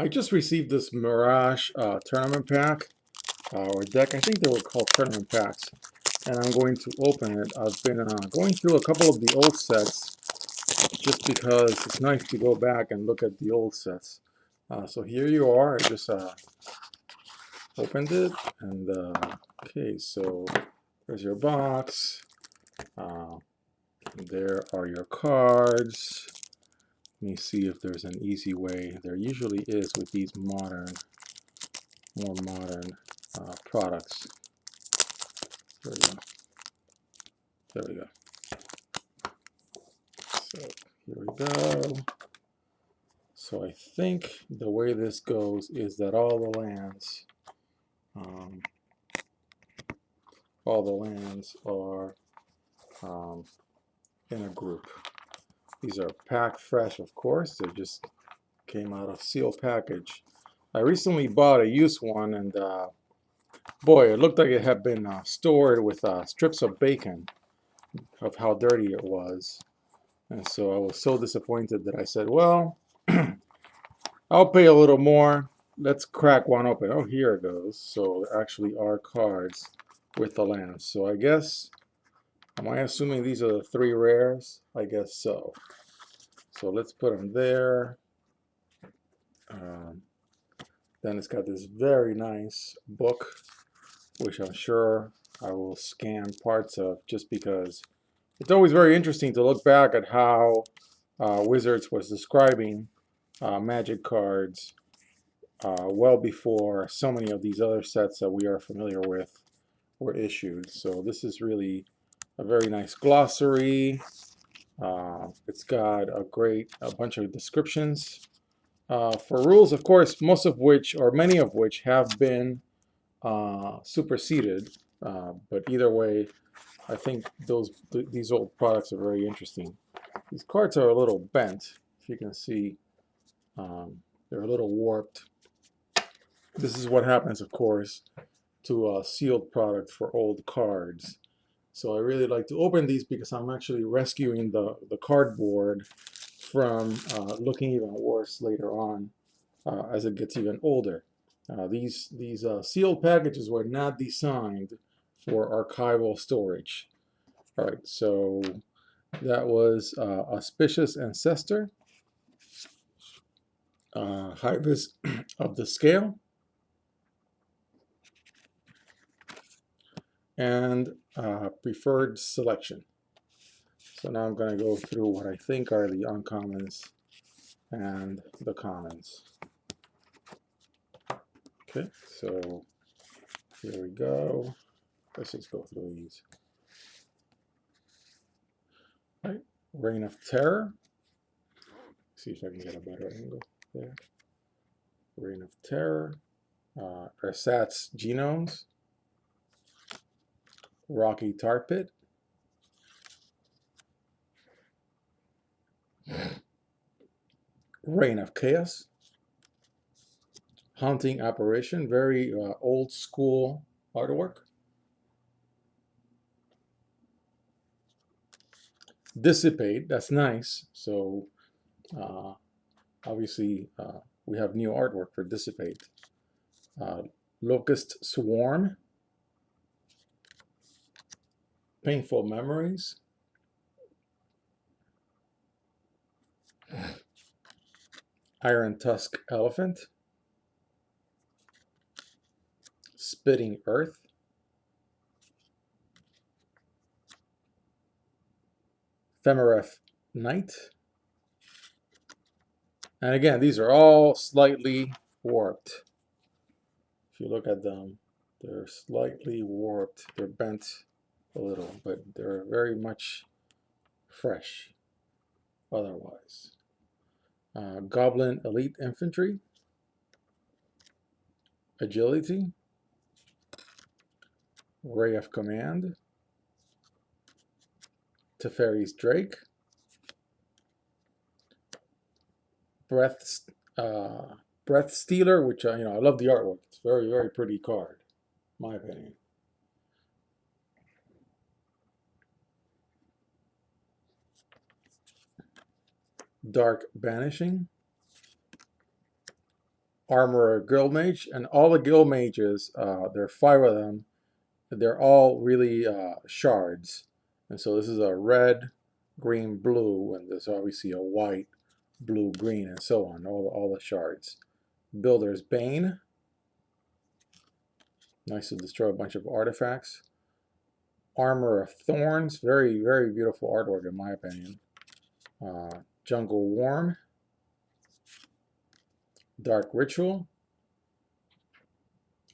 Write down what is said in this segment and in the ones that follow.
I just received this Mirage tournament pack or deck. I think they were called tournament packs, and I'm going to open it. I've been going through a couple of the old sets just because it's nice to go back and look at the old sets. So here you are. I just opened it, and okay, so there's your box. Uh, there are your cards. Let me see if there's an easy way. There usually is with these more modern products. There we go. There we go. So here we go. So I think the way this goes is that all the lands are in a group. These are packed fresh, of course. They just came out of sealed package. I recently bought a used one, and boy, it looked like it had been stored with strips of bacon of how dirty it was. And so I was so disappointed that I said, well, I'll pay a little more. Let's crack one open. Oh, here it goes. So there actually are cards with the lands. So I guess, am I assuming these are the 3 rares? I guess so. So let's put them there. Then it's got this very nice book, which I'm sure I will scan parts of just because it's always very interesting to look back at how Wizards was describing Magic cards well before so many of these other sets that we are familiar with were issued. So this is really a very nice glossary. It's got a bunch of descriptions for rules, of course, most of which, or many of which, have been superseded. But either way, I think these old products are very interesting. These cards are a little bent, if you can see. They're a little warped. This is what happens, of course, to a sealed product for old cards. So I really like to open these because I'm actually rescuing the cardboard from looking even worse later on as it gets even older. These sealed packages were not designed for archival storage. All right, so that was Auspicious Ancestor, Hibis of the Scale, and Preferred Selection. So now I'm going to go through what I think are the uncommons and the commons. Okay, so here we go. Let's just go through these. All right, Reign of Terror. See if I can get a better angle there. Reign of Terror. Ersatz Genomes. Rocky Tar Pit. Reign of Chaos. Haunting Apparition, very old school artwork. Dissipate, that's nice. So obviously we have new artwork for Dissipate. Locust Swarm. Painful Memories. Iron Tusk Elephant. Spitting Earth. Femeref Knight. And again, these are all slightly warped. If you look at them, they're slightly warped. They're bent a little, but they're very much fresh otherwise. Goblin Elite Infantry. Agility. Ray of Command. Teferi's Drake. Breath Stealer, which I love the artwork. It's a very, very pretty card, in my opinion. Dark Banishing. Armorer Guild Mage, and all the Guild Mages, there are 5 of them. They're all really shards. And so this is a red, green, blue, and there's obviously a white, blue, green, and so on, all the shards. Builder's Bane. Nice to destroy a bunch of artifacts. Armor of Thorns. Very, very beautiful artwork in my opinion. Jungle Worm. Dark Ritual.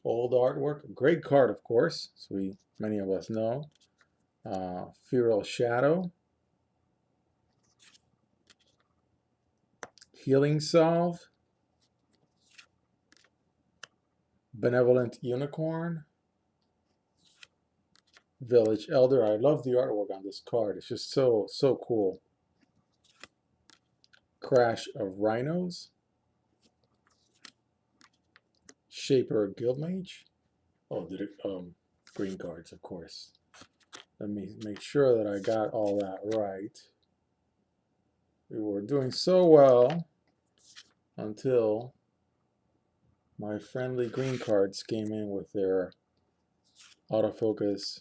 Old artwork. Great card, of course, as many of us know. Feral Shadow. Healing Salve. Benevolent Unicorn. Village Elder. I love the artwork on this card. It's just so cool. Crash of Rhinos. Shaper Guildmage. Oh, green cards, of course. Let me make sure that I got all that right. We were doing so well until my friendly green cards came in with their autofocus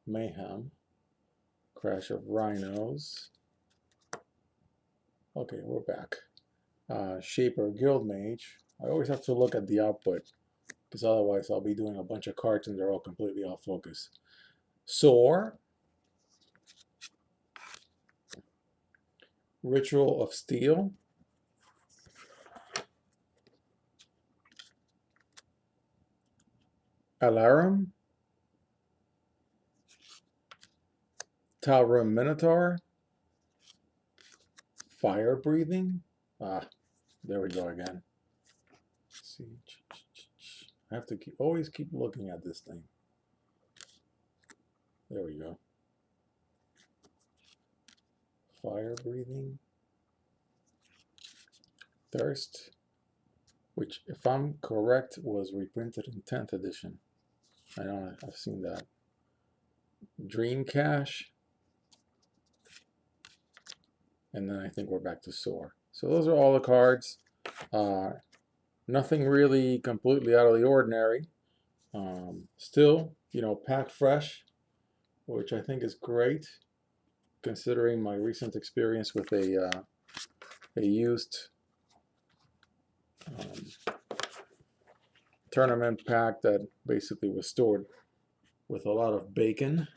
mayhem. Crash of Rhinos. Okay, we're back. Shaper Guildmage. I always have to look at the output because otherwise I'll be doing a bunch of cards and they're all completely off focus. Soar. Ritual of Steel. Alarum. Talrim Minotaur. Fire Breathing. There we go again. Let's see. I have to always keep looking at this thing. There we go. Fire Breathing. Thirst, which, if I'm correct, was reprinted in 10th edition. I know I've seen that. Dream Cache. And then I think we're back to Soar. So those are all the cards. Nothing really completely out of the ordinary. Still, pack fresh, which I think is great, considering my recent experience with a used tournament pack that basically was stored with a lot of bacon.